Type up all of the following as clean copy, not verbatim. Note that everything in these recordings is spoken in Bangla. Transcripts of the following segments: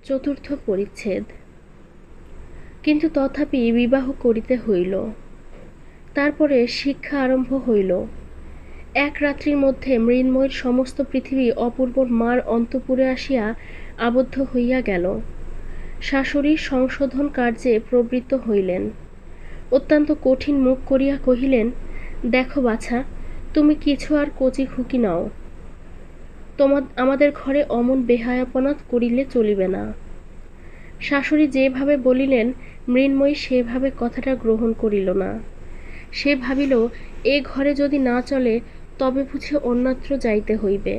চতুর্থ পরিচ্ছেদ। কিন্তু তথাপি বিবাহ করিতে হইল। তারপরে শিক্ষা আরম্ভ হইল। এক রাত্রির মধ্যে মৃন্ময়ীর সমস্ত পৃথিবী অপূর্বর মার অন্তঃপুরে আসিয়া আবদ্ধ হইয়া গেল। শাশুড়ি সংশোধন কার্যে প্রবৃত্ত হইলেন। অত্যন্ত কঠিন মুখ করিয়া কহিলেন, দেখো বাছা, তুমি কিছু আর কচি খুকি নাও। আমাদের ঘরে অমন বেহায়াপনা করিলে চলিবে না। শাশুড়ি যেভাবে বলিলেন, মৃন্ময়ী সেভাবে কথাটা গ্রহণ করিল না। সে ভাবিল, এ ঘরে যদি না চলে তবে বুঝি অন্যত্র যাইতে হইবে।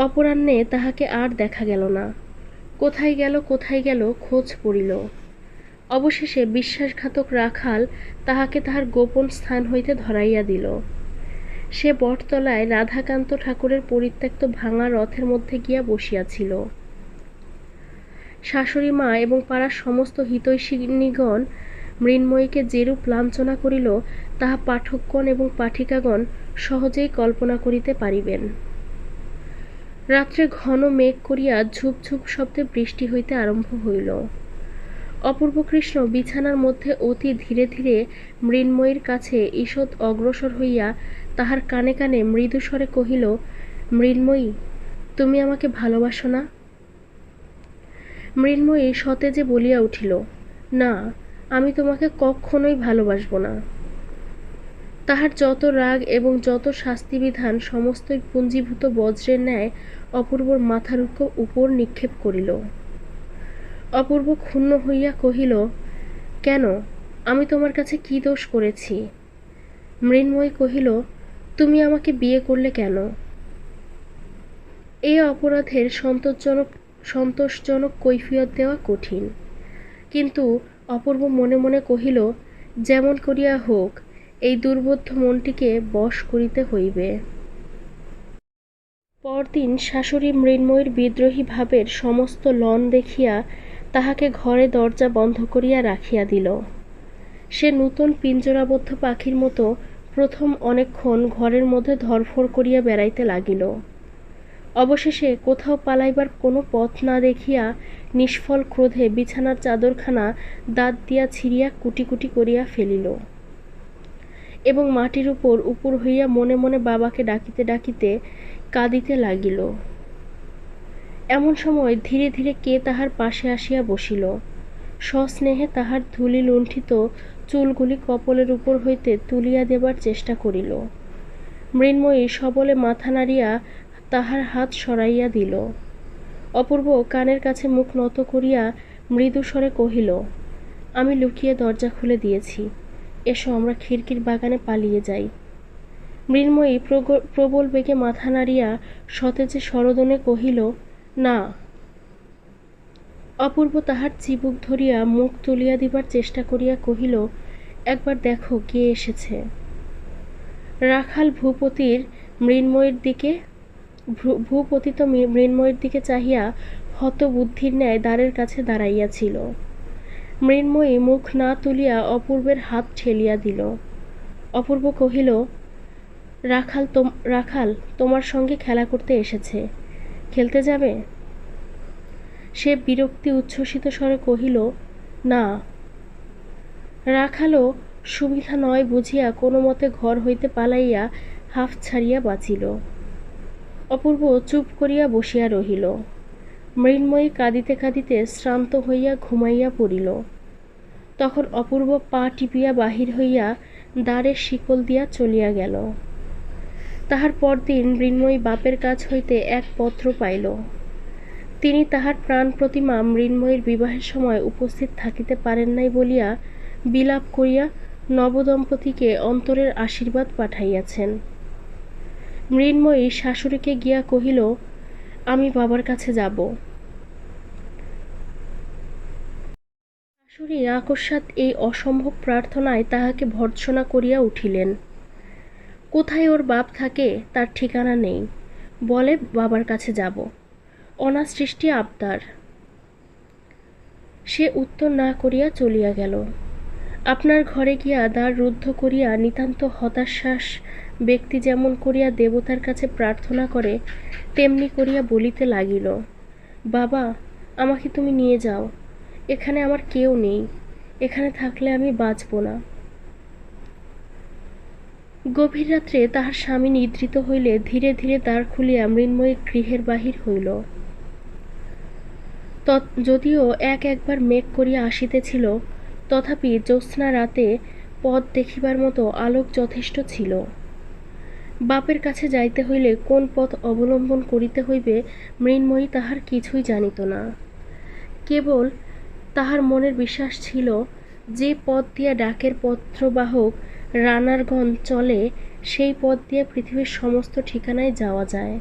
অপরাহ্নে তাহাকে আর দেখা গেল না। কোথায় গেল খোঁজ পড়িল। অবশেষে বিশ্বাসঘাতক রাখাল তাহাকে তাহার গোপন স্থান হইতে ধরাইয়া দিল। সে বটতলায় রাধাকান্ত ঠাকুরের পরিত্যক্ত ভাঙা রথের মধ্যে গিয়া বসিয়াছিল। শাশুড়ি মা এবং পাড়ার সমস্ত হিতৈষিণীগণ মৃন্ময়ীকে যেরূপ লাঞ্ছনা করিল তাহা পাঠকগণ এবং পাঠিকাগণ সহজেই কল্পনা করিতে পারিবেন। রাত্রে ঘন মেঘ করিয়া ঝুপ ঝুপ শব্দে বৃষ্টি হইতে আরম্ভ হইল। অপূর্ব কৃষ্ণ বিছানার মধ্যে অতি ধীরে ধীরে মৃন্ময়ীর কাছে ঈষৎ অগ্রসর হইয়া তাহার কানে কানে মৃদুস্বরে কহিল, মৃন্ময়ী, তুমি আমাকে ভালোবাসো না? মৃন্ময়ী সতেজে বলিয়া উঠিল, না, আমি তোমাকে কখনোই ভালোবাসব না। তাহার যত রাগ এবং যত শাস্তিবিধান সমস্তই পুঞ্জীভূত বজ্রের ন্যায় অপূর্বর মাথার উপর নিক্ষেপ করিল। অপূর্ব ক্ষুণ্ণ হইয়া কহিল, কেন, আমি তোমার কাছে কি দোষ করেছি? মৃন্ময়ী কহিল, তুমি আমাকে বিয়ে করলে কেন? এই অপরাধের সন্তোষজনক কৈফিয়ত দেওয়া কঠিন। কিন্তু অপূর্ব মনে মনে কহিল, যেমন করিয়া হোক এই দুর্বোধ্য মনটিকে বশ করিতে হইবে। পরদিন শাশুড়ি মৃন্ময়ীর বিদ্রোহী ভাবের সমস্ত লন দেখিয়া তাহাকে ঘরে দরজা বন্ধ করিয়া রাখিয়া দিল। সে নূতন পিঞ্জরাবদ্ধ পাখির মতো প্রথম অনেকক্ষণ ঘরের মধ্যে ধরফড় করিয়া বেড়াইতে লাগিল। অবশেষে কোথাও পালাইবার কোনো পথ না দেখিয়া নিষ্ফল ক্রোধে বিছানার চাদরখানা দাঁত দিয়া ছিঁড়িয়া কুটি কুটি করিয়া ফেলিল এবং মাটির উপর হইয়া মনে মনে বাবাকে ডাকিতে ডাকিতে কাঁদিতে লাগিল। এমন সময় ধীরে ধীরে কে তাহার পাশে আসিয়া বসিল। সস্নেহে তাহার ধূলি লুণ্ঠিত চুলগুলি কপলের উপর হইতে তুলিয়া দেবার চেষ্টা করিল। মৃন্ময়ী সবলে মাথা নাড়িয়া তাহার হাত সরাইয়া দিল। অপূর্ব কানের কাছে মুখ নত করিয়া মৃদুস্বরে কহিল, আমি লুকিয়ে দরজা খুলে দিয়েছি, এসো আমরা খিড়কির বাগানে পালিয়ে যাই। মৃন্ময়ী প্রবল বেগে মাথা নাড়িয়া সতেজে সরোদনে কহিল, না। অপূর্ব তাহার চিবুক ধরিয়া মুখ তুলিয়া দিবার চেষ্টা করিয়া কহিল, একবার দেখো কে এসেছে। রাখাল ভূপতিত মৃন্ময়ীর দিকে চাহিয়া হতবুদ্ধির ন্যায় দ্বারের কাছে দাঁড়াইয়াছিল। মৃন্ময়ী মুখ না তুলিয়া অপূর্বের হাত ঠেলিয়া দিল। অপূর্ব কহিল, রাখাল তোমার সঙ্গে খেলা করতে এসেছে, খেলতে যাবে? সে বিরক্তি উচ্ছ্বসিত স্বরে কহিল, না। রাখালও সুবিধা নয় বুঝিয়া কোনো মতে ঘর হইতে পালাইয়া হাঁফ ছাড়িয়া বাঁচিল। অপূর্ব চুপ করিয়া বসিয়া রহিল। মৃন্ময়ী কাঁদিতে কাঁদিতে শ্রান্ত হইয়া ঘুমাইয়া পড়িল। তখন অপূর্ব পা টিপিয়া বাহির হইয়া দ্বারের শিকল দিয়া চলিয়া গেল। তাহার পরদিন মৃন্ময়ী বাপের কাছ হইতে এক পত্র পাইল। তিনি তাহার প্রাণ প্রতিমা মৃন্ময়ীর বিবাহের সময় উপস্থিত থাকিতে পারেন নাই বলিয়া বিলাপ করিয়া নবদম্পতিকে অন্তরের আশীর্বাদ পাঠাইয়াছেন। মৃন্ময়ী শাশুড়িকে গিয়া কহিল, আমি বাবার কাছে যাব। শাশুড়ি আকস্মাৎ এই অসম্ভব প্রার্থনায় তাহাকে ভর্ৎসনা করিয়া উঠিলেন। কোথায় ওর বাপ থাকে তার ঠিকানা নেই, বলে বাবার কাছে যাব, অনাসৃষ্টি আবদার। সে উত্তর না করিয়া চলিয়া গেল। আপনার ঘরে গিয়া দ্বার রুদ্ধ করিয়া নিতান্ত হতাশ্বাস ব্যক্তি যেমন করিয়া দেবতার কাছে প্রার্থনা করে তেমনি করিয়া বলিতে লাগিল, বাবা, আমাকে তুমি নিয়ে যাও, এখানে আমার কেউ নেই, এখানে থাকলে আমি বাঁচব না। গভীর রাত্রে তাহার স্বামী নিদ্রিত হইলে ধীরে ধীরে দ্বার খুলিয়া মৃন্ময়ী গৃহের বাহির হইল। যদিও একবার মেঘ করিয়া আসিতেছিল, তথাপি জ্যোৎস্না রাতে পথ দেখিবার মতো আলোক যথেষ্ট ছিল। বাপের কাছে যাইতে হইলে কোন পথ অবলম্বন করিতে হইবে মৃন্ময়ী তাহার কিছুই জানিত না। কেবল তাহার মনের বিশ্বাস ছিল, যে পথ দিয়া ডাকের পত্রবাহক রানারগণ চলে, সেই পথ দিয়া পৃথিবীর সমস্ত ঠিকানায় যাওয়া যায়।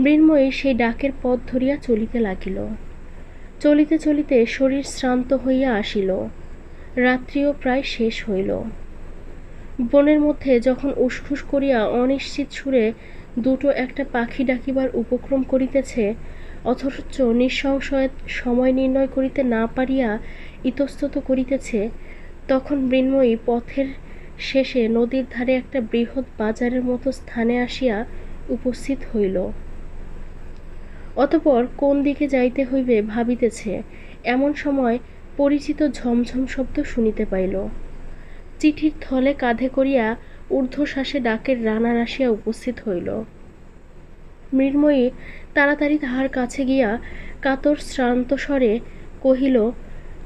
মৃন্ময়ী সেই ডাকের পথ ধরিয়া চলিতে লাগিল। চলিতে চলিতে শরীর শ্রান্ত হইয়া আসিল, রাত্রিও প্রায় শেষ হইল। বনের মধ্যে যখন উসখুস করিয়া অনিশ্চিত সুরে দুটো একটা পাখি ডাকিবার উপক্রম করিতেছে, অথচ নিঃসংশয়ে সময় নির্ণয় করিতে না পারিয়া ইতস্তত করিতেছে, তখন মৃন্ময়ী পথের শেষে নদীর ধারে একটা বৃহৎ বাজারের মতো স্থানে আসিয়া উপস্থিত হইল। অতঃপর কোন দিকে যাইতে হইবে ভাবিতেছে, এমন সময় পরিচিত ঝমঝম শব্দ শুনিতে পাইল। চিঠির থলে কাঁধে করিয়া ঊর্ধ্বশ্বাসে ডাকের রানার আসিয়া উপস্থিত হইল। মৃন্ময়ী তাড়াতাড়ি তাহার কাছে গিয়া কাতর শ্রান্ত স্বরে কহিল,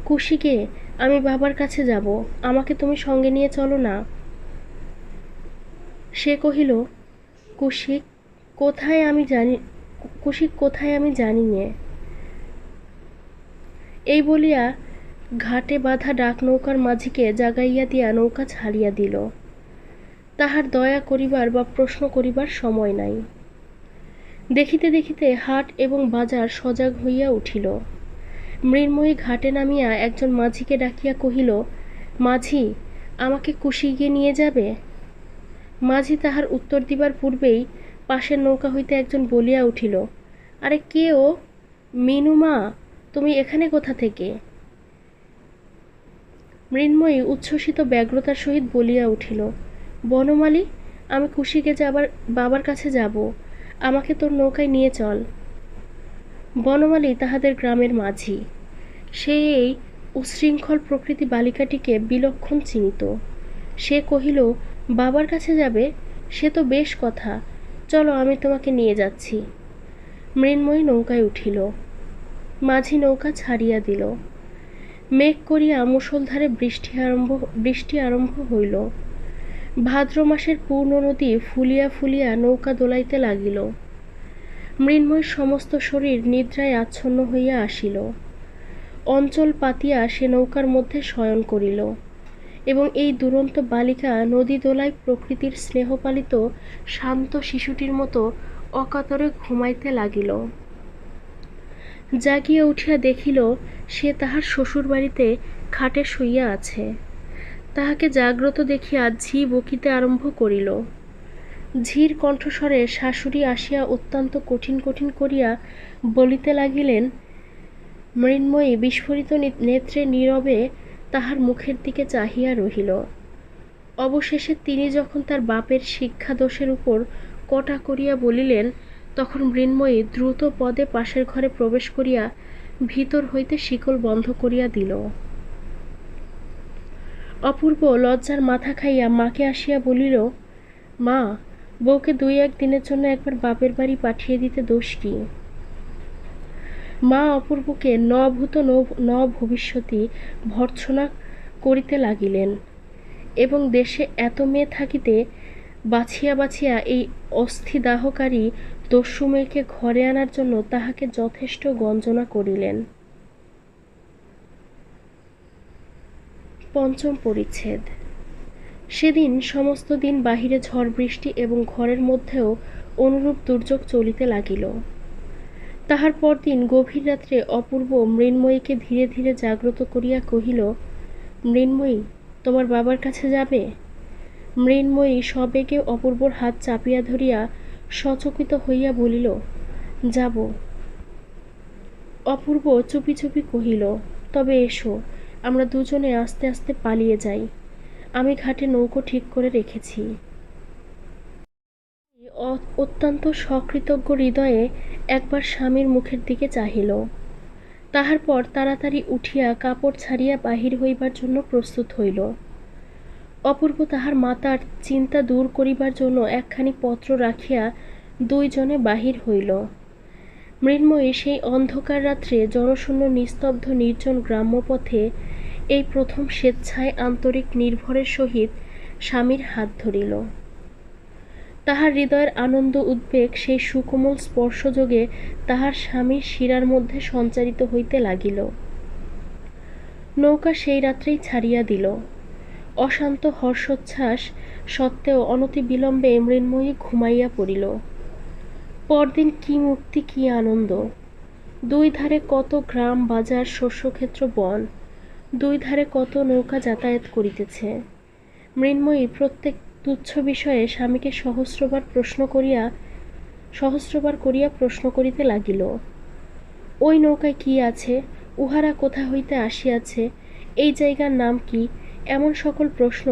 কুশিকে, আমি বাবার কাছে যাব, আমাকে তুমি সঙ্গে নিয়ে চলো না। সে কহিল, কুশিক কোথায় আমি জানি নে। এই বলিয়া ঘাটে বাঁধা ডাক নৌকার মাঝিকে জাগাইয়া দিয়া নৌকা ছাড়িয়া দিল। তাহার দয়া করিবার বা প্রশ্ন করিবার সময় নাই। দেখিতে দেখিতে হাট এবং বাজার সজাগ হইয়া উঠিল। মৃন্ময়ী ঘাটে নামিয়া একজন মাঝিকে ডাকিয়া কহিল, মাঝি, আমাকে কুশিকে নিয়ে যাবে? মাঝি তাহার উত্তর দিবার পূর্বেই পাশের নৌকা হইতে একজন বলিয়া উঠিল, আরে কে ও? মিনুমা, তুমি এখানে কোথা থেকে? মৃন্ময়ী উচ্ছ্বসিত ব্যগ্রতার সহিত বলিয়া উঠিল, বনমালী, আমি কুশিকে বাবার কাছে যাব, আমাকে তোর নৌকায় নিয়ে চল। বনমালী তাহাদের গ্রামের মাঝি। সে এই উচ্ছৃঙ্খল প্রকৃতি বালিকাটিকে বিলক্ষণ চিনিত। সে কহিল, বাবার কাছে যাবে? সে তো বেশ কথা, চলো আমি তোমাকে নিয়ে যাচ্ছি। মৃন্ময়ী নৌকায় উঠিল। মাঝি নৌকা ছাড়িয়া দিল। মেঘ করিয়া মুষলধারে বৃষ্টি আরম্ভ হইল। ভাদ্র মাসের পূর্ণ নদী ফুলিয়া ফুলিয়া নৌকা দোলাইতে লাগিল। মৃন্ময়ীর সমস্ত শরীর নিদ্রায় আচ্ছন্ন হইয়া আসিল। অঞ্চল পাতিয়া সে নৌকার মধ্যে শয়ন করিল এবং এই দুরন্ত বালিকা নদী দোলায় প্রকৃতির স্নেহপালিত শান্ত শিশুটির মতো অকাতরে ঘুমাইতে লাগিল। জাগিয়া উঠিয়া দেখিল, সে তাহার শ্বশুর বাড়িতে খাটে শুইয়া আছে। তাহাকে জাগ্রত দেখিয়া ঝি বকিতে আরম্ভ করিল। ঝির কণ্ঠস্বরে শাশুড়ি আসিয়া অত্যন্ত কঠিন কঠিন করিয়া বলিতে লাগিলেন। মৃন্ময়ী বিস্ফোরিত নেত্রে নীরবে তাহার মুখের দিকে চাহিয়া রহিল। অবশেষে তিনি যখন তার বাপের শিক্ষা দোষের উপর কটা করিয়া বলিলেন, তখন মৃন্ময়ী দ্রুত পদে পাশের ঘরে প্রবেশ করিয়া ভিতর হইতে শিকল বন্ধ করিয়া দিল। অপূর্ব লজ্জার মাথা খাইয়া মাকে আসিয়া বলিল, মা, বউকে 2-1 দিনের জন্য একবার বাপের বাড়ি পাঠিয়ে দিতে দোষ কি? মা অপূর্বকে ন ভূত ন ভবিষ্যতি ভর্ৎসনা করিতে লাগিলেন এবং দেশে এত মেয়ে থাকিতে বাছিয়া বাছিয়া এই অস্থিদাহকারী দস্যু মেয়েকে ঘরে আনার জন্য তাহাকে যথেষ্ট গঞ্জনা করিলেন। পঞ্চম পরিচ্ছেদ। সেদিন সমস্ত দিন বাহিরে ঝড় বৃষ্টি এবং ঘরের মধ্যেও অনুরূপ দুর্যোগ চলিতে লাগিল। তাহার পরদিন গভীর রাত্রে অপূর্ব মৃন্ময়ীকে ধীরে ধীরে জাগ্রত করিয়া কহিল, মৃন্ময়ী, তোমার বাবার কাছে যাবে? মৃন্ময়ী সবেগে অপূর্বর হাত চাপিয়া ধরিয়া সচকিত হইয়া বলিল, যাব। অপূর্ব চুপি চুপি কহিল, তবে এসো, আমরা দুজনে আস্তে আস্তে পালিয়ে যাই। আমি ঘাটে নৌকো ঠিক করে রেখেছি। অত্যন্ত সকৃতজ্ঞ হৃদয়ে একবার স্বামীর মুখের দিকে চাহিল। তাহার পর তাড়াতাড়ি উঠিয়া কাপড় ছাড়িয়া বাহির হইবার জন্য প্রস্তুত হইল। অপূর্ব তাহার মাতার চিন্তা দূর করিবার জন্য একখানি পত্র রাখিয়া দুইজনে বাহির হইল। মৃন্ময়ী সেই অন্ধকার রাত্রে জনশূন্য নিস্তব্ধ নির্জন গ্রাম্যপথে এই প্রথম স্বেচ্ছায় আন্তরিক নির্ভরের সহিত স্বামীর হাত ধরিল। তাহার হৃদয়ের আনন্দ উদ্বেগ সেই সুকোমল স্পর্শযোগে তাহার স্বামীর শিরার মধ্যে সঞ্চারিত হইতে লাগিল। নৌকা সেই রাত্রেই ছাড়িয়া দিল। অশান্ত হর্ষোচ্ছ্বাস সত্ত্বেও অনতিবিলম্বে মৃন্ময়ী ঘুমাইয়া পড়িল। পরদিন কি মুক্তি, কি আনন্দ! দুই ধারে কত গ্রাম বাজার শস্যক্ষেত্র বন, দুই ধারে কত নৌকা যাতায়াত করিতেছে। মৃন্ময়ী প্রত্যেক তুচ্ছ বিষয়ে স্বামীকে সহস্রবার করিয়া প্রশ্ন করিতে লাগিল। ওই নৌকায় কি আছে, উহারা কোথা হইতে আসিয়াছে, এই জায়গার নাম কি, এমন সকল প্রশ্ন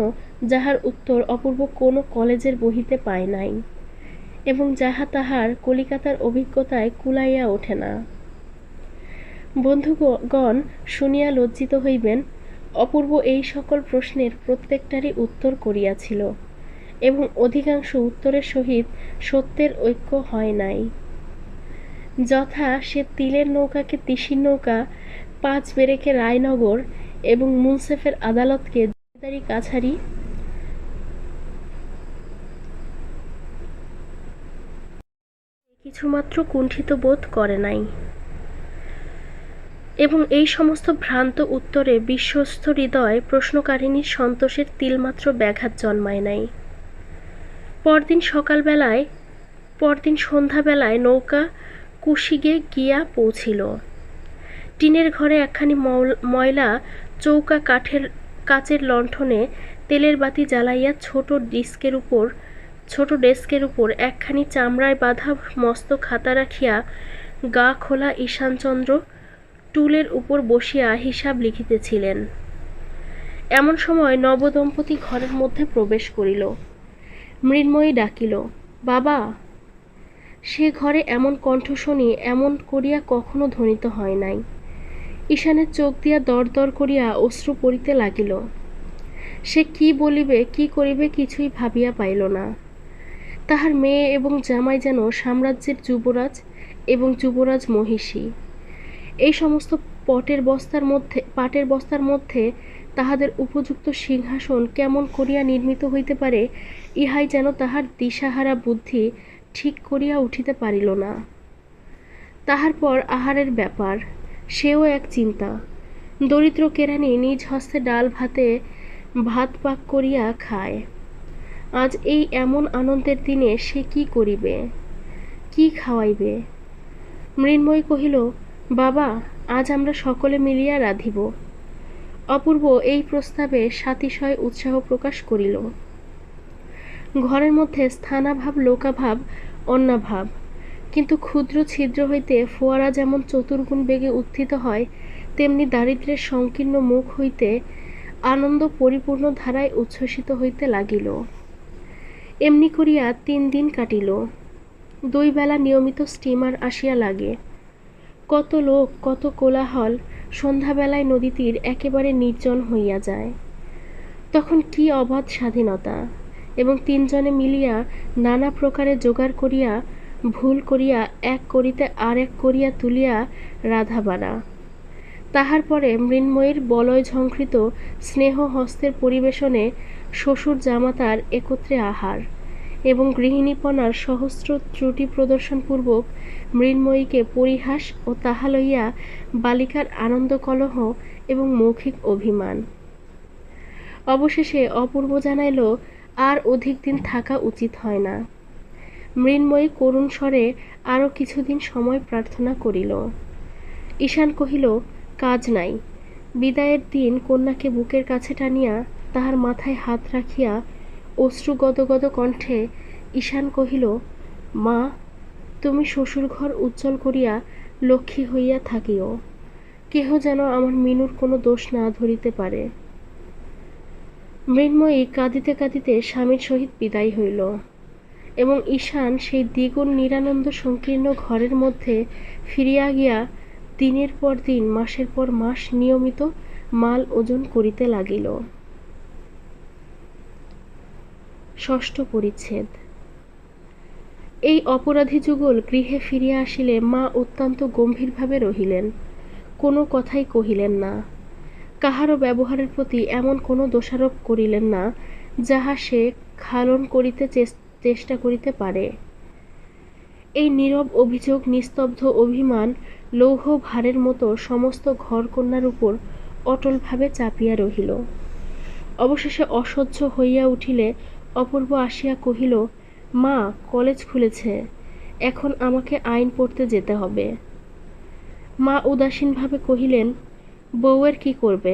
যাহার উত্তর অপূর্ব কোনো কলেজের বহিতে পায় নাই এবং যাহা তাহার কলিকাতার অভিজ্ঞতায় কুলাইয়া ওঠে না। বন্ধুগণ শুনিয়া লজ্জিত হইবেন, অপূর্ব এই সকল প্রশ্নের প্রত্যেকটারই উত্তর করিয়াছিল এবং অধিকাংশ উত্তরের সহিত সত্যের ঐক্য হয় নাই। যথা, সে তিলের নৌকাকে তিসির নৌকা, 5 বেরেকে রায়নগর এবং মুন্সেফের আদালতকে জমিদারি কাছারি, কিছুমাত্র কুণ্ঠিত বোধ করে নাই এবং এই সমস্ত ভ্রান্ত উত্তরে বিশ্বস্ত হৃদয় প্রশ্নকারিণীর সন্তোষের তিলমাত্র ব্যাঘাত জন্মায় নাই। পরদিন সন্ধ্যাবেলায় নৌকা কুশিগে গিয়া পৌঁছিল। টিনের ঘরে একখানি ময়লা চৌকা কাচের লণ্ঠনে তেলের বাতি জ্বালাইয়া ছোট ডেস্কের উপর একখানি চামড়ায় বাঁধা মস্ত খাতা রাখিয়া গা খোলা ঈশানচন্দ্র টুলের উপর বসিয়া হিসাব লিখিতেছিলেন। এমন সময় নবদম্পতি ঘরের মধ্যে প্রবেশ করিল। মৃন্ময়ী ডাকিল, বাবা! সে ঘরে এমন কণ্ঠ শুনি এমন করিয়া কখনো ধ্বনিত হয় নাই। ঈশানের চোখ দিয়া দর দর করিয়া অশ্রু পড়িতে লাগিল। সে কি বলিবে কি করিবে কিছুই ভাবিয়া পাইল না। তাহার মেয়ে এবং জামাই যেন সাম্রাজ্যের যুবরাজ এবং যুবরাজ মহিষী। এই সমস্ত পাটের বস্তার মধ্যে তাহাদের উপযুক্ত সিংহাসন কেমন করিয়া নির্মিত হইতে পারে, ইহাই যেন তাহার দিশাহারা বুদ্ধি ঠিক করিয়া উঠিতে পারিল না। তাহার পর আহারের ব্যাপার, সেও এক চিন্তা। দরিদ্র কেরানি নিজ হস্তে ডাল ভাত পাক করিয়া খায়। আজ এই এমন আনন্দের দিনে সে কি করিবে, কি খাওয়াইবে? মৃন্ময়ী কহিল, বাবা, আজ আমরা সকলে মিলিয়া রাঁধিব। অপূর্ব এই প্রস্তাবে সাতিশয় উৎসাহ প্রকাশ করিল। ঘরের মধ্যে স্থানাভাব, লোকাভাব, অন্নাভাব, কিন্তু ক্ষুদ্র ছিদ্র হইতে ফোয়ারা যেমন চতুর্গুণ বেগে উত্থিত হয়, তেমনি দারিদ্র্যের সংকীর্ণ মুখ হইতে আনন্দ পরিপূর্ণ ধারায় উচ্ছ্বসিত হইতে লাগিল। এমনি করিয়া 3 দিন কাটিল। 2 বেলা নিয়মিত স্টিমার আসিয়া লাগে। কত লোক, কত কোলাহল! সন্ধ্যাবেলায় নদীতীর একেবারে নির্জন হইয়া যায়। তখন কি অবাধ স্বাধীনতা! এবং 3 জনে মিলিয়া নানা প্রকারে জোগাড় করিয়া, ভুল করিয়া, এক করিতে আর এক করিয়া তুলিয়া রাধাবাড়া। তাহার পরে মৃন্ময়ীর বলয় ঝঙ্কৃত স্নেহ হস্তের পরিবেশনে শ্বশুর জামাতার একত্রে আহার এবং গৃহিণীপনার সহস্র ত্রুটি প্রদর্শনপূর্বক মৃন্ময়ীকে পরিহাস ও তাহা লইয়া বালিকার আনন্দকলহ এবং মৌখিক অভিমান। অবশেষে অপূর্ব জানাইল, আর অধিক দিন থাকা উচিত হয় না। মৃন্ময়ী করুণ স্বরে আরও কিছুদিন সময় প্রার্থনা করিল। ঈশান কহিল, কাজ নাই। বিদায়ের দিন কন্যাকে বুকের কাছে টানিয়া তাহার মাথায় হাত রাখিয়া অশ্রু গদগদ কণ্ঠে ঈশান কহিল, মা, তুমি শ্বশুরঘর উজ্জ্বল করিয়া লক্ষ্মী হইয়া থাকিও। কেহ যেন আমার মিনুর কোনো দোষ না ধরিতে পারে। মৃন্ময়ী কাঁদিতে কাঁদিতে স্বামীর সহিত বিদায় হইল। এবং ঈশান সেই দ্বিগুণ নিরানন্দ সংকীর্ণ ঘরের মধ্যে ফিরিয়া গিয়া দিনের পর দিন মাসের পর মাস নিয়মিত মাল ওজন করিতে লাগিল। ষষ্ঠ পরিচ্ছেদ। এই অপরাধী যুগল গৃহে ফিরিয়া আসিলে মা অত্যন্ত গম্ভীরভাবে রহিলেন, কোনো কথাই কহিলেন না। কাহারও ব্যবহারের প্রতি এমন কোনো দোষারোপ করিলেন না যাহা সে খালন করিতে চেষ্টা করিতে পারে। এই নীরব অভিযোগ, নিস্তব্ধ অভিমান লৌহ ভারের মতো সমস্ত ঘরকন্যার উপর অটলভাবে চাপিয়া রহিল। অবশেষে অসহ্য হইয়া উঠিলে অপূর্ব আসিয়া কহিল, মা, কলেজ খুলেছে, এখন আমাকে আইন পড়তে যেতে হবে। মা উদাসীনভাবে কহিলেন, বউয়ের কি করবে?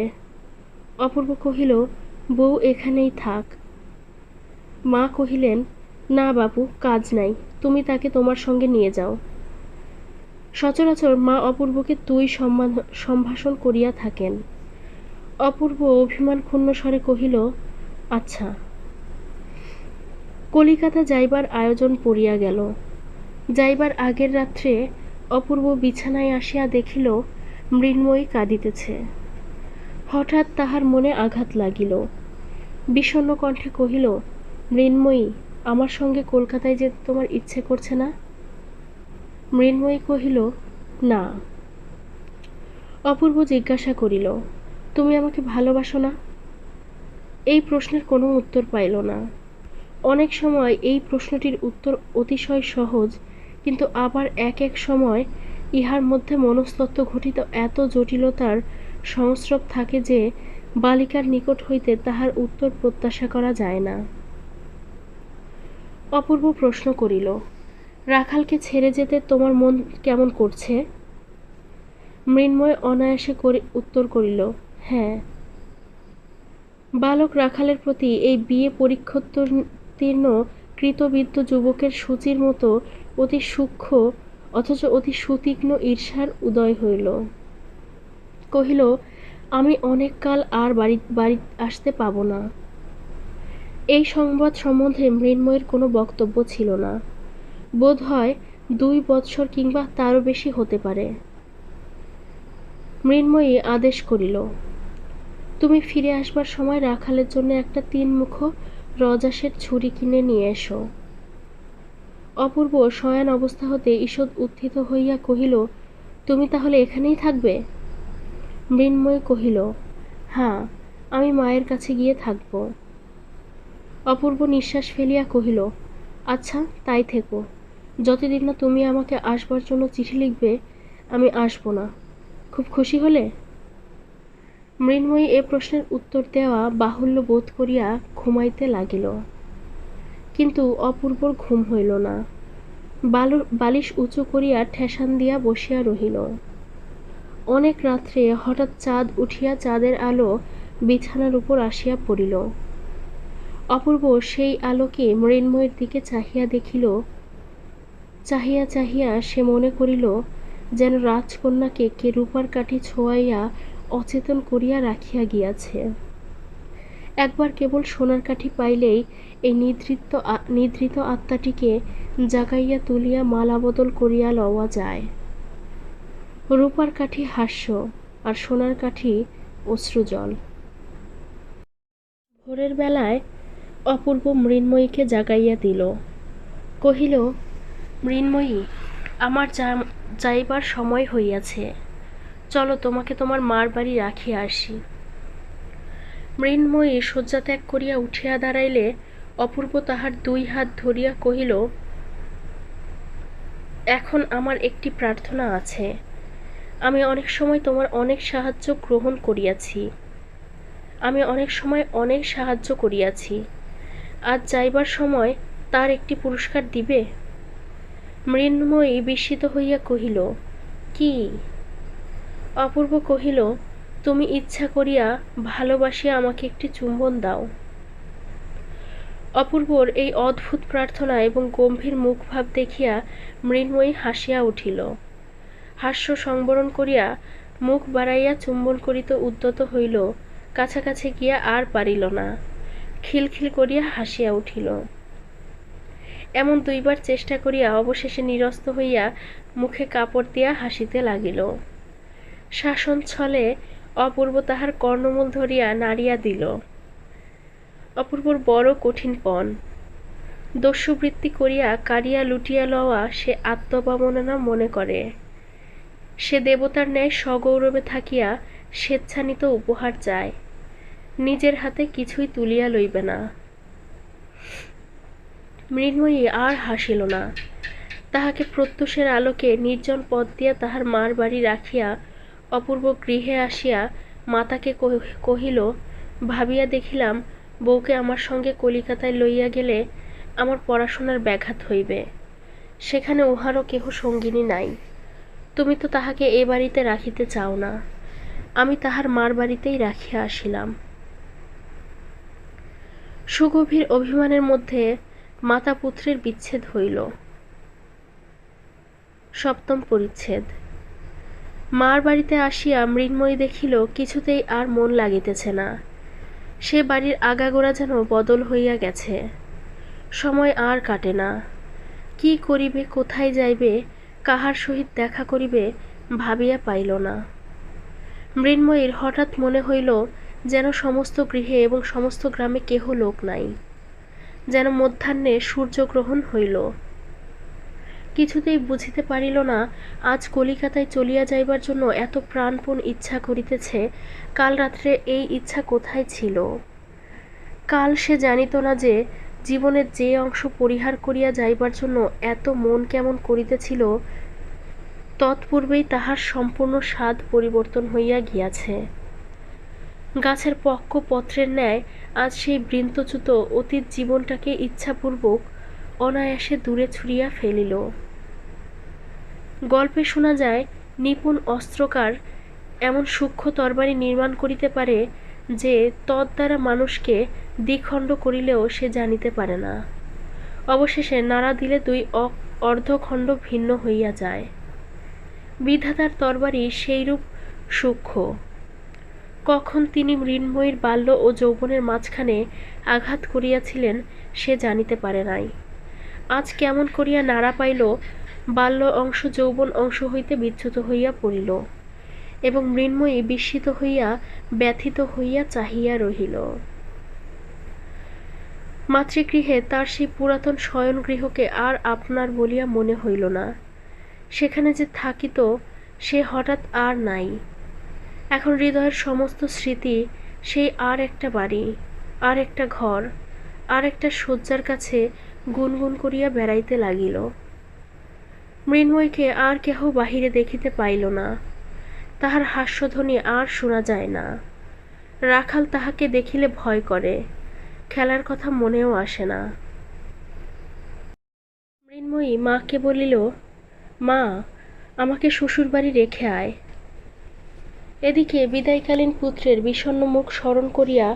অপূর্ব কহিল, বউ এখানেই থাক। মা কহিলেন, না বাপু, কাজ নাই, তুমি তাকে তোমার সঙ্গে নিয়ে যাও। সচরাচর মা অপূর্বকে তুই সম্ভাষণ করিয়া থাকেন। অপূর্ব অভিমান ক্ষুণ্ণ স্বরে কহিল, আচ্ছা। কলিকাতা যাইবার আয়োজন পড়িয়া গেল। যাইবার আগের রাত্রে অপূর্ব বিছানায় আসিয়া দেখিল মৃন্ময়ী কাঁদিতেছে। হঠাৎ তাহার মনে আঘাত লাগিল। বিষণ্ণ কণ্ঠে কহিল, মৃন্ময়ী, আমার সঙ্গে কলকাতায় যেতে তোমার ইচ্ছে করছে না? মৃন্ময়ী কহিল, না। অপূর্ব জিজ্ঞাসা করিল, তুমি আমাকে ভালোবাসো না? এই প্রশ্নের কোনো উত্তর পাইল না। অনেক সময় এই প্রশ্নটির উত্তর অতিশয় সহজ, কিন্তু আবার এক এক সময় ইহার মধ্যে মনস্তত্ত্ব ঘটিত এত জটিলতার সংস্রব থাকে যে বালিকার নিকট হইতে তাহার উত্তর প্রত্যাশা করা যায় না। অপূর্ব প্রশ্ন করিল, রাখালকে ছেড়ে যেতে তোমার মন কেমন করছে? মৃন্ময় অনায়াসে উত্তর করিল, হ্যাঁ। বালক রাখালের প্রতি এই বিয়ে পরীক্ষোত্তীর্ণ কৃতবিদ্য যুবকের সূচির মতো অতি সূক্ষ্ম অথচ অতি সুতীক্ষ্ণ ঈর্ষার উদয় হইল। কহিল, আমি অনেক কাল আর বাড়ি আসতে পাব না। এই সংবাদ সম্বন্ধে মৃন্ময়ের কোনো বক্তব্য ছিল না। বোধ হয় 2 বৎসর কিংবা তারও বেশি হতে পারে। মৃন্ময়ী আদেশ করিল, তুমি ফিরে আসবার সময় রাখালের জন্য একটা 3 মুখ রজাসের ছুরি কিনে নিয়ে এসো। অপূর্ব শয়ান অবস্থা হতে ঈষৎ উত্থিত হইয়া কহিল, তুমি তাহলে এখানেই থাকবে? মৃন্ময়ী কহিল, হ্যাঁ, আমি মায়ের কাছে গিয়ে থাকব। অপূর্ব নিঃশ্বাস ফেলিয়া কহিল, আচ্ছা, তাই থেকো। যতদিন না তুমি আমাকে আসবার জন্য চিঠি লিখবে, আমি আসব না। খুব খুশি হলে? মৃন্ময়ী এ প্রশ্নের উত্তর দেওয়া বাহুল্য বোধ করিয়া ঘুমাইতে লাগিল। কিন্তু অপূর্বর ঘুম হইল না। বালিশ উঁচু করিয়া ঠেসান দিয়া বসিয়া রহিল। অনেক রাত্রে হঠাৎ চাঁদ উঠিয়া চাঁদের আলো বিছানার উপর আসিয়া পড়িল। অপূর্ব সেই আলোকে মৃন্ময়ের দিকে চাহিয়া দেখিল। চাহিয়া চাহিয়া সে মনে করিল যেন রাজকন্যাকে কে রূপার কাঠি ছোঁয়াইয়া অচেতন করিয়া রাখিয়া গিয়াছে। একবার কেবল সোনার কাঠি পাইলেই এই নিদ্রিত আত্মাটিকে জাগাইয়া তুলিয়া মালা বদল করিয়া লওয়া যায়। রূপার কাঠি হাস্য, আর সোনার কাঠি অশ্রুজল। ভোরের বেলায় অপূর্ব মৃন্ময়ীকে জাগাইয়া দিল। কহিল, মৃন্ময়ী, আমার যাইবার সময় হইয়াছে, চলো তোমাকে তোমার মার বাড়ি রাখিয়া আসি। মৃন্ময়ী শয্যা ত্যাগ করিয়া উঠিয়া দাঁড়াইলে অপূর্ব তাহার 2 হাত ধরিয়া কহিল, এখন আমার একটি প্রার্থনা আছে। আমি অনেক সময় তোমার অনেক সাহায্য গ্রহণ করিয়াছি। আজ যাইবার সময় তার একটি পুরস্কার দিবে? মৃন্ময়ী বিস্মিত হইয়া কহিল, কি? অপূর্ব কহিল, তুমি ইচ্ছা করিয়া ভালোবাসিয়া আমাকে একটি চুম্বন দাও। অপূর্বর এই অদ্ভুত প্রার্থনা এবং গম্ভীর মুখভাব দেখিয়া মৃন্ময়ী হাসিয়া উঠিল। হাস্য সংবরণ করিয়া মুখ বাড়াইয়া চুম্বন করিতে উদ্যত হইল, কাছাকাছি গিয়া আর পারিল না, খিলখিল করিয়া হাসিয়া উঠিল। এমন দুইবার চেষ্টা করিয়া অবশেষে নিরস্ত হইয়া মুখে কাপড় দিয়া হাসিতে লাগিল। শাসন ছলে অপূর্ব তাহার কর্ণমূল ধরিয়া নাড়িয়া দিল। অপূর্বর বড় কঠিন পণ। দস্যুবৃত্তি করিয়া কাড়িয়া লুটিয়া লওয়া সে আত্মবমাননা মনে করে। সে দেবতার ন্যায় সগৌরবে থাকিয়া স্বেচ্ছানিত উপহার চায়, নিজের হাতে কিছুই তুলিয়া লইবে না। মৃন্ময়ী আর হাসিল না। তাহাকে প্রত্যুষের আলোকে নির্জন পথ দিয়া তাহার মার বাড়ি রাখিয়া অপূর্ব গৃহে আসিয়া মাতাকে কহিল, ভাবিয়া দেখিলাম বউকে আমার সঙ্গে কলিকাতায় লইয়া গেলে আমার পড়াশোনার ব্যাঘাত হইবে। সেখানে উহারও কেহ সঙ্গিনী নাই। তুমি তো তাহাকে এ বাড়িতে রাখিতে চাও না, আমি তাহার মার বাড়িতেই রাখিয়া আসিলাম। সুগভীর অভিমানের মধ্যে মাতা পুত্রের বিচ্ছেদ হইল। সপ্তম পরিচ্ছেদ। মার বাড়িতে আসিয়া মৃন্ময়ী দেখিল কিছুতেই আর মন লাগিতেছে না। সে বাড়ির আগাগোড়া যেন বদল হইয়া গেছে। সময় আর কাটে না। কি করিবে, কোথায় যাইবে, কাহার সহিত দেখা করিবে ভাবিয়া পাইল না। মৃন্ময়ীর হঠাৎ মনে হইল যেন সমস্ত গৃহে এবং সমস্ত গ্রামে কেহ লোক নাই, যেন মধ্যাহ্নে সূর্যগ্রহণ হইল। কিছুতেই বুঝিতে পারিল না আজ কলিকাতায় চলিয়া যাইবার জন্য এত প্রাণপণ ইচ্ছা করিতেছে, কাল রাত্রে এই ইচ্ছা কোথায় ছিল। কাল সে জানিত না যে জীবনের যে অংশ পরিহার করিয়া যাইবার জন্য এত মন কেমন করিতেছিল, তৎপূর্বেই তাহার সম্পূর্ণ স্বাদ পরিবর্তন হইয়া গিয়াছে। গাছের পক্ক পত্রের ন্যায় আজ সেই বৃন্তচ্যুত অতীত জীবনটাকে ইচ্ছাপূর্বক অনায়াসে দূরে ছুঁড়িয়া ফেলিল। গল্পে শোনা যায় নিপুণ অস্ত্রকার এমন সূক্ষ্ম তরবারি নির্মাণ করিতে পারে যে তদ্বারা মানুষকে দ্বিখণ্ড করিলেও সে জানিতে পারে না। অবশেষে নাড়া দিলে দুই অর্ধখণ্ড ভিন্ন হইয়া যায়। বিধাতার তরবারি সেইরূপ সূক্ষ্ম। কখন তিনি মৃন্ময়ীর বাল্য ও যৌবনের মাঝখানে আঘাত করিয়াছিলেন সে জানিতে পারে নাই। আজ কেমন করিয়া নাড়া পাইল, বাল্য অংশ যৌবন অংশ হইতে বিচ্যুত হইয়া পড়িল এবং মৃন্ময়ী বিস্মিত হইয়া ব্যথিত হইয়া চাহিয়া রহিল। মাতৃগৃহে তার সেই পুরাতন শয়নগৃহকে আর আপনার বলিয়া মনে হইল না। সেখানে যে থাকিত সে হঠাৎ আর নাই। এখন হৃদয়ের সমস্ত স্মৃতি সেই আর একটা বাড়ি, আর একটা ঘর, আর একটা শয্যার কাছে গুনগুন করিয়া বেড়াইতে লাগিল। মৃন্ময়ীকে আর কেহ বাহিরে দেখিতে পাইল না। তাহার হাস্যধ্বনি আর শোনা যায় না। রাখাল তাহাকে দেখিলে ভয় করে, খেলার কথা মনেও আসে না। মৃন্ময়ী মাকে বলিল, মা, আমাকে শ্বশুরবাড়ি রেখে আয়। এদিকে বিদায়কালীন পুত্রের বিষণ্ণ মুখ স্মরণ করিয়া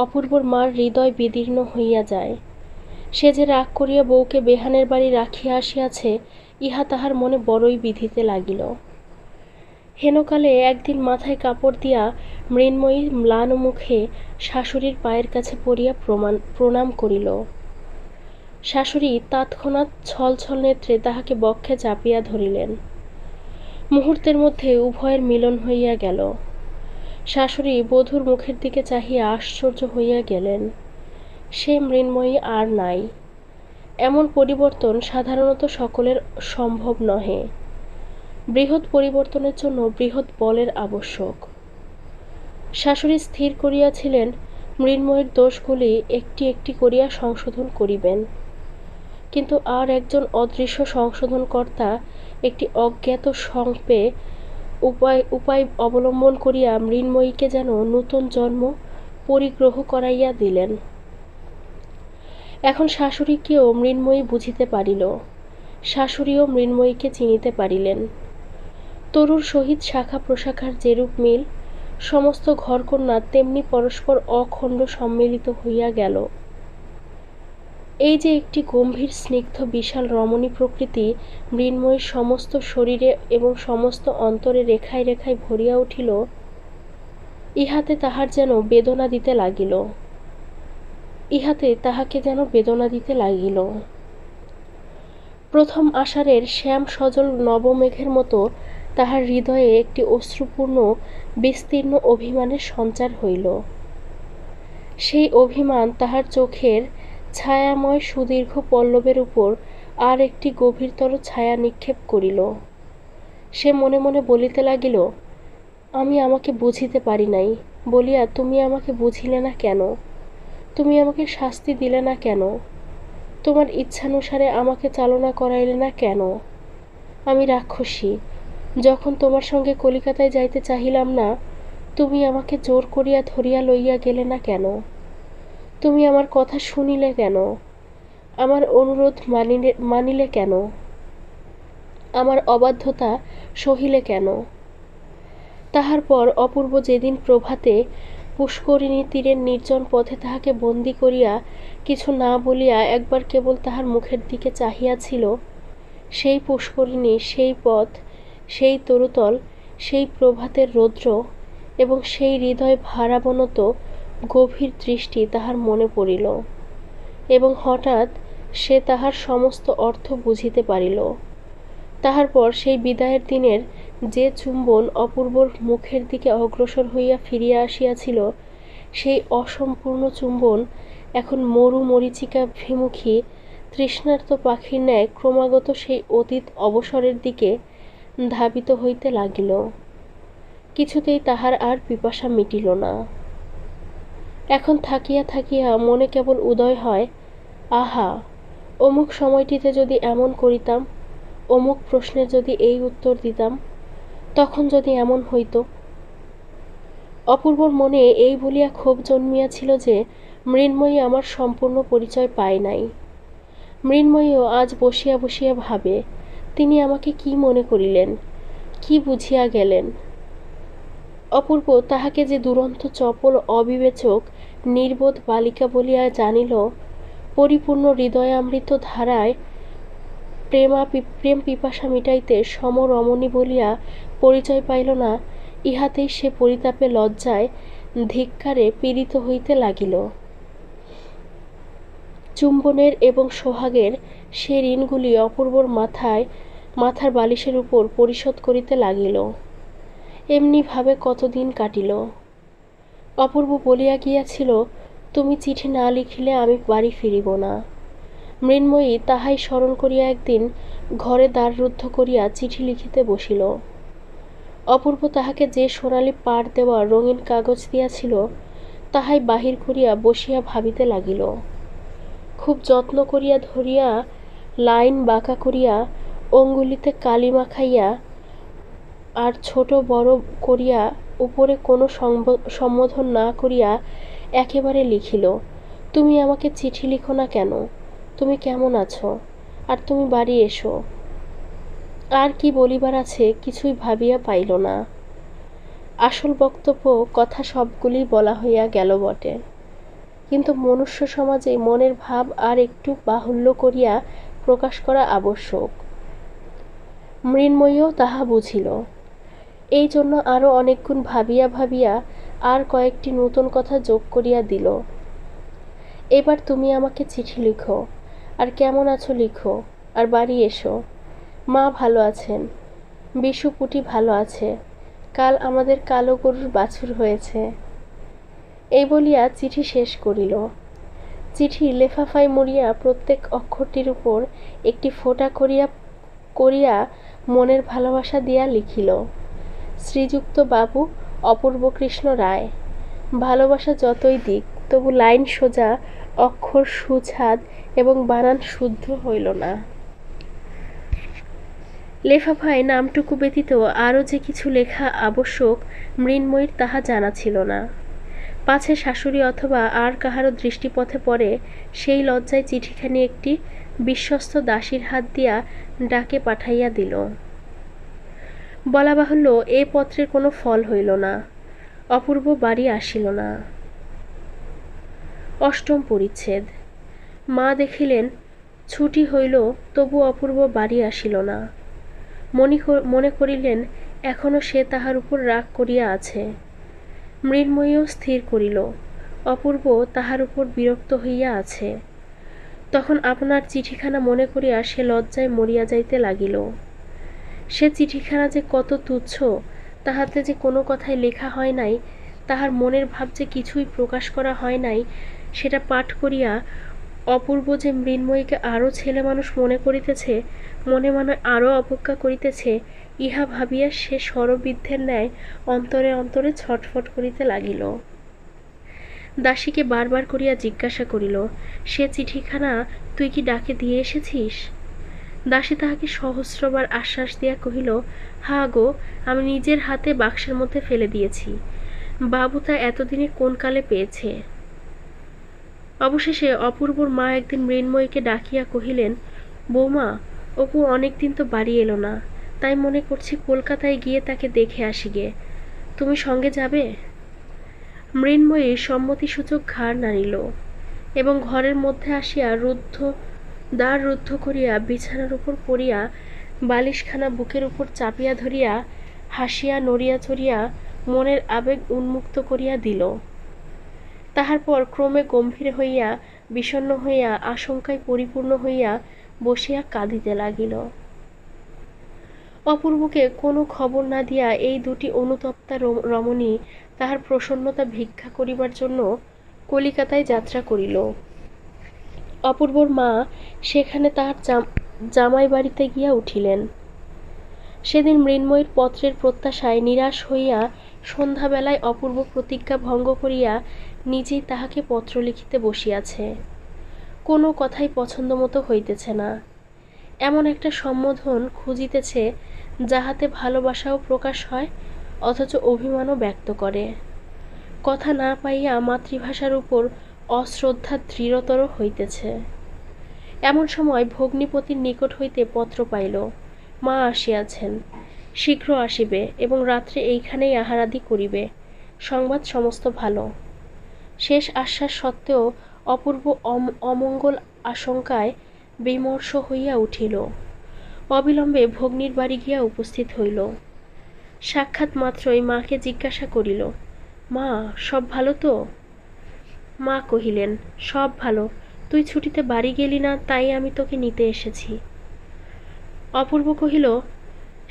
অপূর্বর মার হৃদয় বিদীর্ণ হইয়া যায়। সে যে রাগ করিয়া বউকে বেহানের বাড়ি রাখিয়া আসিয়াছে, ইহা তাহার মনে বড়ই বিধিতে লাগিল। হেনকালে একদিন মাথায় কাপড় দিয়া মৃন্ময়ী ম্লান মুখে শাশুড়ির পায়ের কাছে পড়িয়া প্রণাম করিল। শাশুড়ি তৎক্ষণাৎ ছলছল নেত্রে তাহাকে বক্ষে চাপিয়া ধরিলেন। মুহূর্তের মধ্যে উভয়ের মিলন হইয়া গেল। শাশুড়ি বধূর মুখের দিকে চাহিয়া আশ্চর্য হইয়া গেলেন। সে মৃন্ময়ী আর নাই। এমন পরিবর্তন সাধারণত সকলের সম্ভব নহে। বৃহৎ পরিবর্তনের জন্য বৃহৎ বলের আবশ্যক। শাশুড়ি স্থির করিয়াছিলেন মৃন্ময়ীর দোষগুলি একটি একটি করিয়া সংশোধন করিবেন, কিন্তু আর একজন অদৃশ্য সংশোধনকর্তা একটি অজ্ঞাত সংক্ষেপে উপায় অবলম্বন করিয়া মৃন্ময়ীকে যেন নূতন জন্ম পরিগ্রহ করাইয়া দিলেন। এখন শাশুড়িকেও মৃন্ময়ী বুঝিতে পারিল, শাশুড়িও মৃন্ময়ীকে চিনিতে পারিলেন। তরুর সহিত শাখা প্রশাখার যেরূপ মিল, সমস্ত ঘরকন্যা তেমনি পরস্পর অখণ্ড সম্মিলিত হইয়া গেল। এই যে একটি গম্ভীর স্নিগ্ধ বিশাল রমণী প্রকৃতি মৃন্ময়ীর সমস্ত শরীরে এবং সমস্ত অন্তরে রেখায় রেখায় ভরিয়া উঠিল, ইহাতে তাহার যেন বেদনা দিতে লাগিল। প্রথম আষাঢ়ের শ্যাম সজল নবমেঘের মতো তাহার হৃদয়ে একটি অশ্রুপূর্ণ বিস্তীর্ণ অভিমানের সঞ্চার হইল। সেই অভিমান তাহার চোখের ছায়াময় সুদীর্ঘ পল্লবের উপর আর একটি গভীরতর ছায়া নিক্ষেপ করিল। সে মনে মনে বলিতে লাগিল, আমি আমাকে বুঝিতে পারি নাই বলিয়া তুমি আমাকে বুঝিলে না কেন? তুমি আমাকে শাস্তি দিলে না কেন? তোমার ইচ্ছানুসারে আমাকে চালনা করাইলে না কেন? আমি রাক্ষসী, যখন তোমার সঙ্গে কলিকাতায় যাইতে চাহিলাম না, তুমি আমাকে জোর করিয়া ধরিয়া লইয়া গেলে না কেন? তুমি আমার কথা শুনিলে কেন? আমার অনুরোধ মানিলে কেন? আমার অবাধ্যতা সহিলে কেন? তাহার পর অপূর্ব যেদিন প্রভাতে পুষ্করিণী তীরের নির্জন পথে তাহাকে বন্দি করিয়া কিছু না বলিয়া একবার কেবল তাহার মুখের দিকে চাহিয়াছিল, সেই পুষ্করিণী, সেই পথ, সেই তরুতল, সেই প্রভাতের রৌদ্র এবং সেই হৃদয় ভারাবনত গভীর দৃষ্টি তাহার মনে পড়িল, এবং হঠাৎ সে তাহার সমস্ত অর্থ বুঝিতে পারিল। তাহার পর সেই বিদায়ের দিনের যে চুম্বন অপূর্বর মুখের দিকে অগ্রসর হইয়া ফিরিয়া আসিয়াছিল, সেই অসম্পূর্ণ চুম্বন এখন মরু মরীচিকাভিমুখী তৃষ্ণার্ত পাখির ন্যায় ক্রমাগত সেই অতীত অবসরের দিকে ধাবিত হইতে লাগিল। কিছুতেই তাহার আর পিপাসা মিটিল না। এখন থাকিয়া থাকিয়া মনে কেবল উদয় হয়, আহা, অমুক সময়টিতে যদি এমন করিতাম, অমুক প্রশ্নের যদি এই উত্তর দিতাম, তখন যদি এমন হইত। অপূর্বর মনে এই বলিয়া ক্ষোভ জন্মিয়াছিল যে মৃন্ময়ী আমার সম্পূর্ণ পরিচয় পায় নাই। মৃন্ময়ীও আজ বসিয়া বসিয়া ভাবে, তিনি আমাকে কি মনে করিলেন, কি বুঝিয়া গেলেন। অপূর্ব তাহাকে যে দুরন্ত চপল অবিবেচক নির্বোধ বালিকা বলিয়া জানিল, পরিপূর্ণ হৃদয়ামৃত ধারায় প্রেম পিপাসা মিটাইতে সমরমণী বলিয়া পরিচয় পাইল না, ইহাতেই সে পরিতাপে লজ্জায় ধিক্কারে পীড়িত হইতে লাগিল। চুম্বনের এবং সোহাগের সে ঋণগুলি অপূর্বর মাথার বালিশের উপর পরিশোধ করিতে লাগিল। এমনি ভাবে কতদিন কাটিল। অপূর্ব বলিয়া গিয়াছিল, তুমি চিঠি না লিখিলে আমি বাড়ি ফিরিব না। মৃন্ময়ী তাহাই স্মরণ করিয়া একদিন ঘরে দ্বাররুদ্ধ করিয়া চিঠি লিখিতে বসিল। অপূর্ব তাহাকে যে সোনালি পাড় দেওয়া রঙিন কাগজ দিয়াছিল, তাহাই বাহির করিয়া বসিয়া ভাবিতে লাগিল। খুব যত্ন করিয়া ধরিয়া লাইন বাঁকা করিয়া অঙ্গুলিতে কালি মাখাইয়া আর ছোট বড় করিয়া উপরে কোনো সম্বোধন না করিয়া একেবারে লিখিল, তুমি আমাকে চিঠি লিখো না কেন? তুমি কেমন আছো? আর তুমি বাড়ি এসো। আর কি বলিবার আছে কিছুই ভাবিয়া পাইল না। আসল বক্তব্য কথা সবগুলি বলা হইয়া গেল বটে, কিন্তু মনুষ্য সমাজে মনের ভাব আর একটু বাহুল্য করিয়া প্রকাশ করা আবশ্যক। মৃন্ময়ীও তাহা বুঝিল। এই জন্য আরও অনেকক্ষণ ভাবিয়া ভাবিয়া আর কয়েকটি নূতন কথা যোগ করিয়া দিল। এবার তুমি আমাকে চিঠি লিখো, আর কেমন আছো লিখো, আর বাড়ি এসো। মা ভালো আছেন, বিশু পুটি ভালো আছে, কাল আমাদের কালো গরুর বাছুর হয়েছে। এই বলিয়া চিঠি শেষ করিল। চিঠি লেফাফায় মুড়িয়া প্রত্যেক অক্ষরটির উপর একটি ফোঁটা করিয়া মনের ভালোবাসা দিয়া লিখিল, শ্রীযুক্ত বাবু অপূর্বকৃষ্ণ রায়। ভালোবাসা যতই দিক, তবু লাইন সোজা, অক্ষর সুছাদ এবং বানান শুদ্ধ হইল না। লেফাফায় নামটুকু ব্যতীত আরও যে কিছু লেখা আবশ্যক মৃন্ময়ীর তাহা জানা ছিল না। পাছে শাশুড়ি অথবা আর কাহারও দৃষ্টিপথে পড়ে, সেই লজ্জায় চিঠিখানি একটি বিশ্বস্ত দাসীর হাত দিয়া ডাকে পাঠাইয়া দিল। বলা বাহুল্য, এ পত্রের কোনো ফল হইল না। অপূর্ব বাড়ি আসিল না। অষ্টম পরিচ্ছেদ। মা দেখিলেন ছুটি হইল, তবু অপূর্ব বাড়ি আসিল না। মনে করিলেন এখনো সে তাহার উপর রাগ করিয়া আছে। মৃন্ময়ীও স্থির করিল, অপূর্ব তাহার উপর বিরক্ত হইয়া আছে। তখন আপনার চিঠিখানা মনে করিয়া সে লজ্জায় মরিয়া যাইতে লাগিল। সে চিঠিখানা যে কত তুচ্ছ, তাহাতে যে কোনো কথাই লেখা হয় নাই, তাহার মনের ভাব যে কিছুই প্রকাশ করা হয় নাই, সেটা পাঠ করিয়া অপূর্ব যে মৃন্ময়ীকে আরও ছেলে মানুষ মনে করিতেছে, মনে মনে আরও অবজ্ঞা করিতেছে, ইহা ভাবিয়া সে শরবিদ্ধের ন্যায় অন্তরে অন্তরে ছটফট করিতে লাগিল। দাসীকে বারবার করিয়া জিজ্ঞাসা করিল, সে চিঠিখানা তুই কি ডাকে দিয়ে এসেছিস? দাসী তাহাকে সহস্রবার আশ্বাস দিয়া কহিল, হা গো, আমি নিজের হাতে বাক্সের মধ্যে ফেলে দিয়েছি। বাবু তা এতদিনে কোন কালে পেয়েছে। অবশেষে অপূর্বর মা একদিন মৃন্ময়ীকে ডাকিয়া কহিলেন, বৌমা, অপু অনেকদিন তো বাড়ি এলো না, তাই মনে করছি কলকাতায় গিয়ে তাকে দেখে আসি গে। তুমি সঙ্গে যাবে? মৃন্ময়ী সম্মতিসূচক ঘাড় নাড়িল এবং ঘরের মধ্যে আসিয়া দ্বার রুদ্ধ করিয়া বিছানার উপর পড়িয়া বালিশখানা বুকের উপর চাপিয়া ধরিয়া হাসিয়া নড়িয়া চড়িয়া মনের আবেগ উন্মুক্ত করিয়া দিল। তাহার পর ক্রমে গম্ভীর হইয়া বিষণ্ণ হইয়া আশঙ্কায় পরিপূর্ণ হইয়া বসিয়া কাঁদিতে লাগিল। অপূর্বকে কোনো খবর না দিয়া এই দুটি অনুতপ্তা রমণী তাহার প্রসন্নতা ভিক্ষা করিবার জন্য কলিকাতায় যাত্রা করিল। অপূর্বর মা সেখানে তাহার জামাই বাড়িতে গিয়া উঠিলেন। সেদিন মৃন্ময়ীর পত্রের প্রত্যাশায় নিরাশ হইয়া সন্ধ্যাবেলায় অপূর্ব প্রতিজ্ঞা ভঙ্গ করিয়া নিজেই তাহাকে পত্র লিখিতে বসিয়াছে। কোনো কথাই পছন্দ মতো হইতেছে না। এমন একটা সম্বোধন খুঁজিতেছে যাহাতে ভালোবাসাও প্রকাশ হয়, অথচ অভিমানও ব্যক্ত করে। কথা না পাইয়া মাতৃভাষার উপর অশ্রদ্ধা দৃঢ়তর হইতেছে। এমন সময় ভগ্নিপতির নিকট হইতে পত্র পাইল, মা আসিয়াছেন, শীঘ্র আসিবে এবং রাত্রে এইখানেই আহারাদি করিবে। সংবাদ সমস্ত ভালো। শেষ আশ্বাস সত্ত্বেও অপূর্ব অমঙ্গল আশঙ্কায় বিমর্ষ হইয়া উঠিল। অবিলম্বে ভগ্নীর বাড়ি গিয়া উপস্থিত হইল। সাক্ষাৎ মাত্রই মাকে জিজ্ঞাসা করিল, মা, সব ভালো তো? মা কহিলেন, সব ভালো, তুই ছুটিতে বাড়ি গেলি না, তাই আমি তোকে নিতে এসেছি। অপূর্ব কহিল,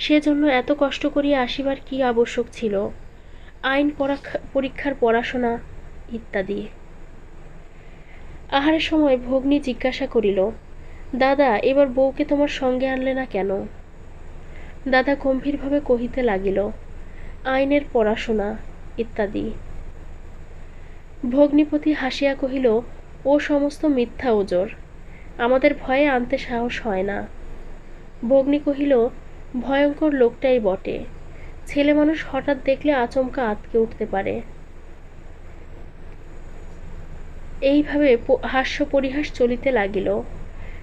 সেজন্য এত কষ্ট করিয়া আসিবার কি আবশ্যক ছিল? আইন পরীক্ষার পড়াশোনা ইত্যাদি। আহারের সময় ভগ্নী জিজ্ঞাসা করিল, দাদা, এবার বউকে তোমার সঙ্গে আনলে না কেন? দাদা গম্ভীরভাবে কহিতে লাগিল, আইনের পড়াশোনা ইত্যাদি। ভগ্নিপতি হাসিয়া কহিল, ও সমস্ত মিথ্যা ওজর, আমাদের ভয়ে আনতে সাহস হয় না। ভগ্নী কহিল, ভয়ঙ্কর লোকটাই বটে, ছেলে মানুষ হঠাৎ দেখলে আচমকা আঁতকে উঠতে পারে। এইভাবে হাস্য পরিহাস চলিতে লাগিল,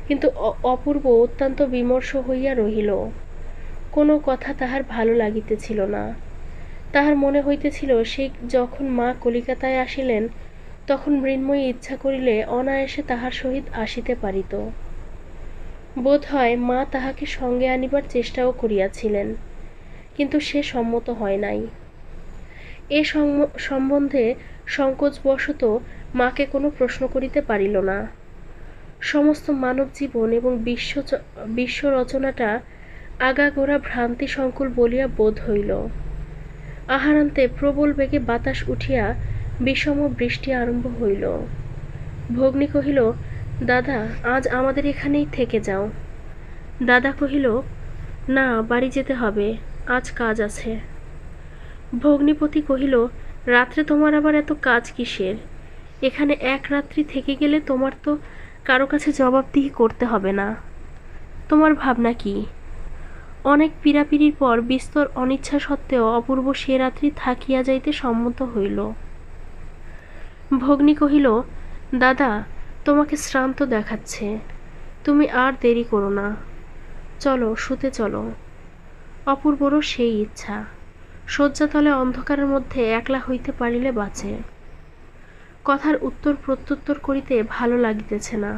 কিন্তু অপূর্ব অত্যন্ত বিমর্ষ হইয়া রহিল। কোনো কথা তাহার ভালো লাগিতেছিল না। তাহার মনে হইতেছিল, সে যখন মা কলিকাতায় আসিলেন, তখন মৃন্ময়ী ইচ্ছা করিলে অনায়াসে তাহার সহিত আসিতে পারিত। বোধ হয় মা তাহাকে সঙ্গে আনিবার চেষ্টাও করিয়াছিলেন, কিন্তু সে সম্মত হয় নাই। এ সম্বন্ধে সংকোচবশত মাকে কোনো প্রশ্ন করিতে পারিল না। সমস্ত মানব জীবন এবং বিশ্ব রচনাটা আগাগোড়া ভ্রান্তি সংকুল বলিয়া বোধ হইল। আহারান্তে প্রবল বেগে বাতাস উঠিয়া বিষম বৃষ্টি আরম্ভ হইল। ভগ্নী কহিল, দাদা, আজ আমাদের এখানেই থেকে যাও। দাদা কহিল, না, বাড়ি যেতে হবে, আজ কাজ আছে। ভগ্নিপতি কহিল, রাত্রে তোমার আবার এত কাজ কিসের? এখানে এক রাত্রি থেকে গেলে তোমার তো কারো কাছে জবাবদিহি করতে হবে না। তোমার ভাবনা কি? অনেক পীড়াপিড়ির পর বিস্তর অনিচ্ছা সত্ত্বেও অপূর্ব সে রাত্রি থাকিয়া যাইতে সম্মত হইল। ভগ্নী কহিল, দাদা, তোমাকে শ্রান্ত দেখাচ্ছে, তুমি আর দেরি করো না, চলো, শুতে চলো। অপূর্বরও সেই ইচ্ছা, শয্যাতলে অন্ধকারের মধ্যে একলা হইতে পারিলে বাঁচে। কথার উত্তর প্রত্যুত্তর করিতে ভালো লাগিতেছে না।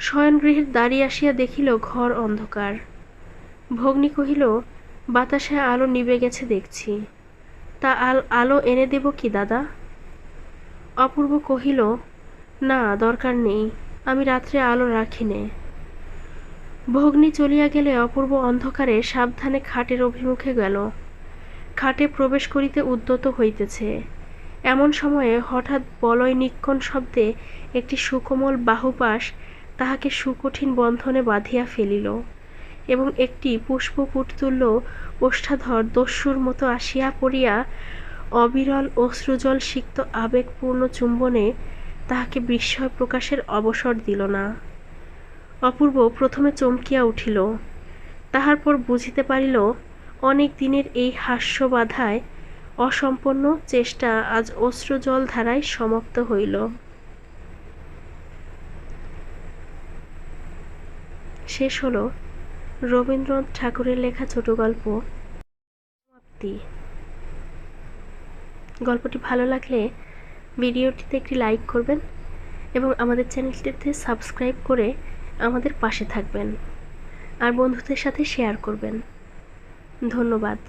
শয়নগৃহের দ্বারে আসিয়া দেখিল ঘর অন্ধকার। ভগ্নী কহিল, বাতাসে আলো নিবে গেছে দেখছি, তা আলো এনে দেব কি দাদা? অপূর্ব কহিল, না, দরকার নেই, আমি রাত্রে আলো রাখিনি। ভগ্নী চলিয়া গেলে অপূর্ব অন্ধকারে সাবধানে খাটের অভিমুখে গেল। খাটে প্রবেশ করিতে উদ্যত হইতেছে, এমন সময়ে হঠাৎ বলয় নিক্কণ শব্দে একটি সুকোমল বাহুপাশ তাহাকে সুকঠিন বন্ধনে বাঁধিয়া ফেলিল এবং একটি পুষ্পপুটতুল্য ওষ্ঠাধর দস্যুর মতো আসিয়া পড়িয়া অবিরল অশ্রুজল সিক্ত আবেগপূর্ণ চুম্বনে তাহাকে বিস্ময় প্রকাশের অবসর দিল না। অপূর্ব প্রথমে চমকিয়া উঠিল, তাহার পর বুঝিতে পারিল অনেক দিনের এই হাস্যবাধায় অসম্পন্ন চেষ্টা আজ অশ্রুজল ধারায় সমাপ্ত হইল। শেষ হলো রবীন্দ্রনাথ ঠাকুরের লেখা ছোট গল্প সমাপ্তি। গল্পটি ভালো লাগলে ভিডিওটিতে একটি লাইক করবেন এবং আমাদের চ্যানেলটিতে সাবস্ক্রাইব করে আমাদের পাশে থাকবেন আর বন্ধুদের সাথে শেয়ার করবেন। ধন্যবাদ।